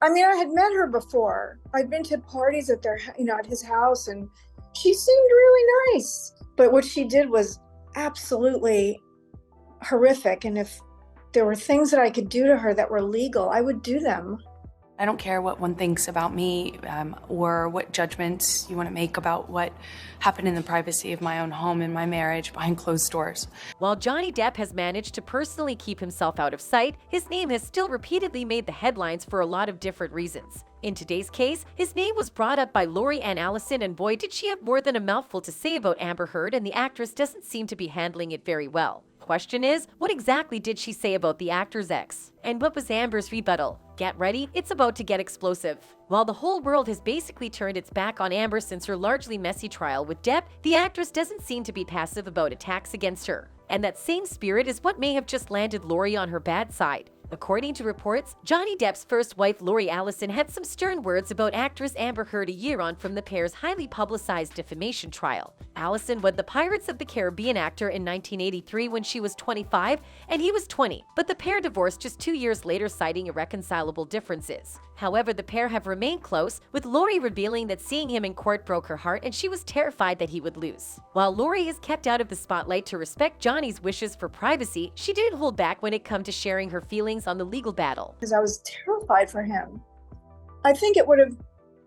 I mean, I had met her before. I'd been to parties at at his house, and she seemed really nice. But what she did was absolutely horrific. And if there were things that I could do to her that were legal, I would do them. I don't care what one thinks about me or what judgments you want to make about what happened in the privacy of my own home and my marriage behind closed doors. While Johnny Depp has managed to personally keep himself out of sight, his name has still repeatedly made the headlines for a lot of different reasons. In today's case, his name was brought up by Lori Ann Allison, and boy, did she have more than a mouthful to say about Amber Heard, and the actress doesn't seem to be handling it very well. Question is, what exactly did she say about the actor's ex? And what was Amber's rebuttal? Get ready, it's about to get explosive. While the whole world has basically turned its back on Amber since her largely messy trial with Depp, the actress doesn't seem to be passive about attacks against her. And that same spirit is what may have just landed Lori on her bad side. According to reports, Johnny Depp's first wife, Lori Allison, had some stern words about actress Amber Heard a year on from the pair's highly publicized defamation trial. Allison wed the Pirates of the Caribbean actor in 1983 when she was 25 and he was 20, but the pair divorced just 2 years later, citing irreconcilable differences. However, the pair have remained close, with Lori revealing that seeing him in court broke her heart and she was terrified that he would lose. While Lori is kept out of the spotlight to respect Johnny's wishes for privacy, she didn't hold back when it came to sharing her feelings on the legal battle. Because I was terrified for him. I think it would have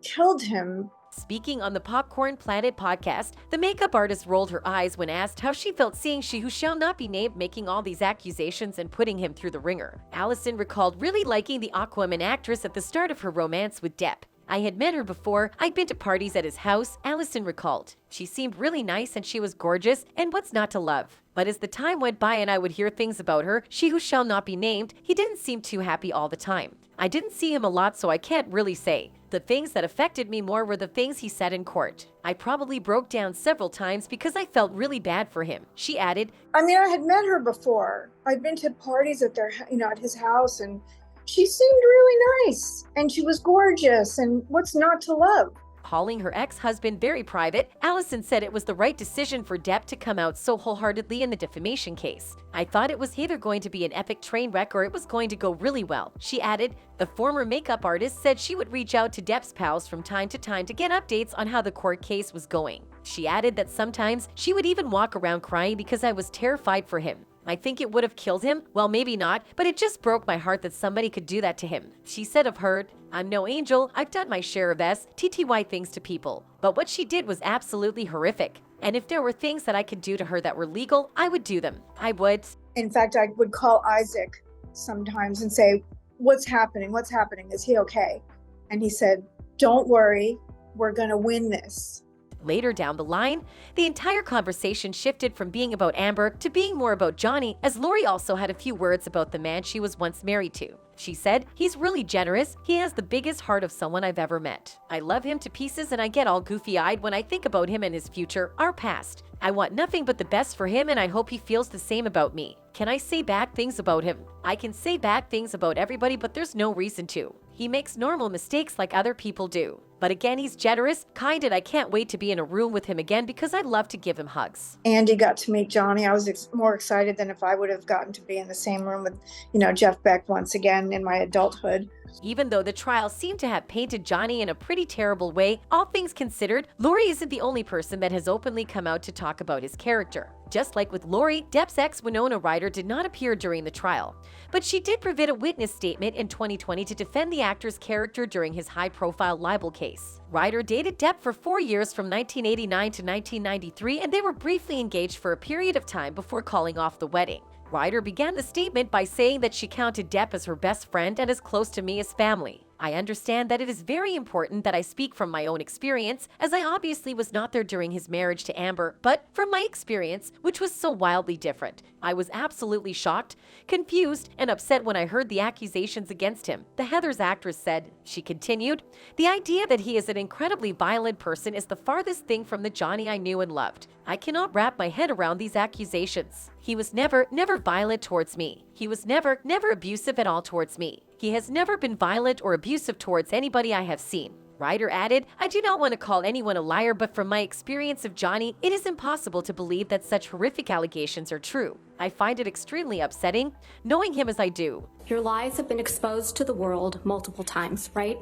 killed him. Speaking on the Popcorn Planet podcast, the makeup artist rolled her eyes when asked how she felt seeing she who shall not be named making all these accusations and putting him through the ringer. Allison recalled really liking the Aquaman actress at the start of her romance with Depp. I had met her before, I'd been to parties at his house, Allison recalled. She seemed really nice and she was gorgeous, and what's not to love? But as the time went by and I would hear things about her, she who shall not be named, he didn't seem too happy all the time. I didn't see him a lot, so I can't really say. The things that affected me more were the things he said in court. I probably broke down several times because I felt really bad for him. She added, I mean, I had met her before. I'd been to parties at at his house, and she seemed really nice, and she was gorgeous, and what's not to love? Calling her ex-husband very private, Allison said it was the right decision for Depp to come out so wholeheartedly in the defamation case. I thought it was either going to be an epic train wreck or it was going to go really well. She added, the former makeup artist said she would reach out to Depp's pals from time to time to get updates on how the court case was going. She added that sometimes she would even walk around crying because I was terrified for him. I think it would have killed him. Well, maybe not, but it just broke my heart that somebody could do that to him. She said of Heard, I'm no angel, I've done my share of TTY things to people. But what she did was absolutely horrific. And if there were things that I could do to her that were legal, I would do them. I would. In fact, I would call Isaac sometimes and say, what's happening? What's happening? Is he okay? And he said, don't worry, we're gonna win this. Later down the line, the entire conversation shifted from being about Amber to being more about Johnny, as Lori also had a few words about the man she was once married to. She said, he's really generous, he has the biggest heart of someone I've ever met. I love him to pieces and I get all goofy-eyed when I think about him and his future, our past. I want nothing but the best for him and I hope he feels the same about me. Can I say bad things about him? I can say bad things about everybody, but there's no reason to. He makes normal mistakes like other people do. But again, he's generous, kind, and I can't wait to be in a room with him again because I'd love to give him hugs. Andy got to meet Johnny. I was more excited than if I would have gotten to be in the same room with, Jeff Beck once again in my adulthood. Even though the trial seemed to have painted Johnny in a pretty terrible way, all things considered, Lori isn't the only person that has openly come out to talk about his character. Just like with Lori, Depp's ex Winona Ryder did not appear during the trial, but she did provide a witness statement in 2020 to defend the actor's character during his high-profile libel case. Ryder dated Depp for 4 years from 1989 to 1993, and they were briefly engaged for a period of time before calling off the wedding. Ryder began the statement by saying that she counted Depp as her best friend and as close to me as family. I understand that it is very important that I speak from my own experience, as I obviously was not there during his marriage to Amber, but from my experience, which was so wildly different. I was absolutely shocked, confused, and upset when I heard the accusations against him, the Heathers actress said. She continued, the idea that he is an incredibly violent person is the farthest thing from the Johnny I knew and loved. I cannot wrap my head around these accusations. He was never violent towards me. He was never abusive at all towards me. He has never been violent or abusive towards anybody I have seen. Ryder added, "I do not want to call anyone a liar, but from my experience of Johnny, it is impossible to believe that such horrific allegations are true. I find it extremely upsetting, knowing him as I do." Your lies have been exposed to the world multiple times, right?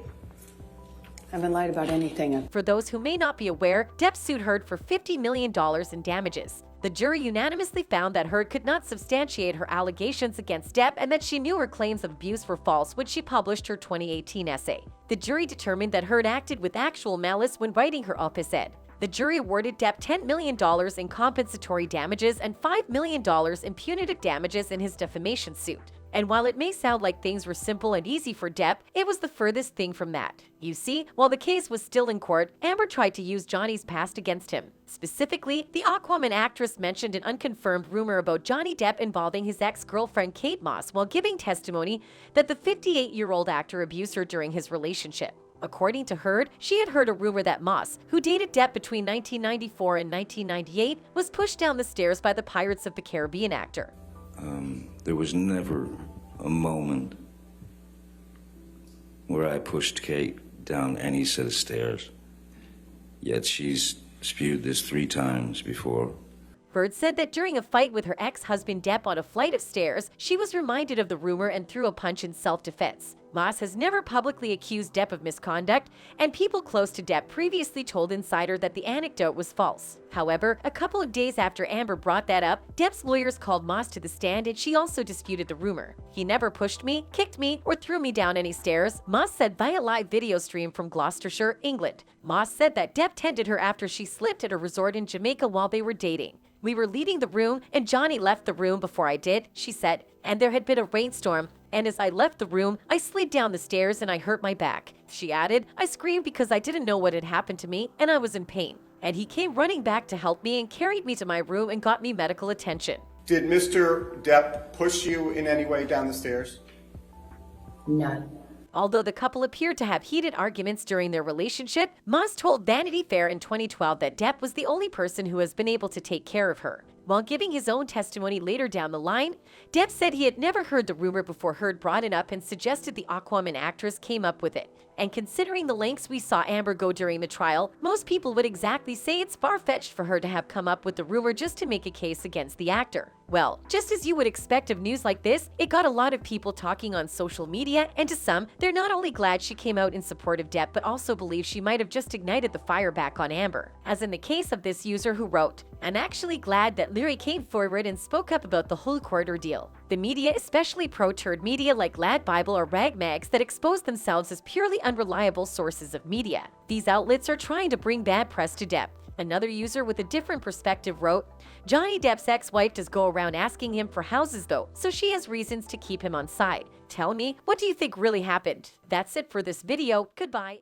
I haven't lied about anything. For those who may not be aware, Depp sued Heard for $50 million in damages. The jury unanimously found that Heard could not substantiate her allegations against Depp and that she knew her claims of abuse were false when she published her 2018 essay. The jury determined that Heard acted with actual malice when writing her op-ed. The jury awarded Depp $10 million in compensatory damages and $5 million in punitive damages in his defamation suit. And while it may sound like things were simple and easy for Depp, it was the furthest thing from that. You see, while the case was still in court, Amber tried to use Johnny's past against him. Specifically, the Aquaman actress mentioned an unconfirmed rumor about Johnny Depp involving his ex-girlfriend Kate Moss while giving testimony that the 58-year-old actor abused her during his relationship. According to Heard, she had heard a rumor that Moss, who dated Depp between 1994 and 1998, was pushed down the stairs by the Pirates of the Caribbean actor. There was never a moment where I pushed Kate down any set of stairs. Yet she's spewed this 3 times before. Bird said that during a fight with her ex-husband Depp on a flight of stairs, she was reminded of the rumor and threw a punch in self-defense. Moss has never publicly accused Depp of misconduct, and people close to Depp previously told Insider that the anecdote was false. However, a couple of days after Amber brought that up, Depp's lawyers called Moss to the stand and she also disputed the rumor. "He never pushed me, kicked me, or threw me down any stairs," Moss said via live video stream from Gloucestershire, England. Moss said that Depp tended her after she slipped at a resort in Jamaica while they were dating. "We were leaving the room and Johnny left the room before I did," she said, "and there had been a rainstorm. And as I left the room, I slid down the stairs and I hurt my back." She added, "I screamed because I didn't know what had happened to me and I was in pain. And he came running back to help me and carried me to my room and got me medical attention." Did Mr. Depp push you in any way down the stairs? None. Although the couple appeared to have heated arguments during their relationship, Moss told Vanity Fair in 2012 that Depp was the only person who has been able to take care of her. While giving his own testimony later down the line, Depp said he had never heard the rumor before Heard brought it up and suggested the Aquaman actress came up with it. And considering the lengths we saw Amber go during the trial, most people would exactly say it's far-fetched for her to have come up with the rumor just to make a case against the actor. Well, just as you would expect of news like this, it got a lot of people talking on social media, and to some, they're not only glad she came out in support of Depp, but also believe she might have just ignited the fire back on Amber. As in the case of this user who wrote, "I'm actually glad that Leary came forward and spoke up about the whole court ordeal. The media, especially pro-turd media like Lad Bible or Rag Mags that expose themselves as purely unreliable sources of media. These outlets are trying to bring bad press to Depp." Another user with a different perspective wrote, "Johnny Depp's ex-wife does go around asking him for houses though, so she has reasons to keep him on side. Tell me, what do you think really happened?" That's it for this video. Goodbye.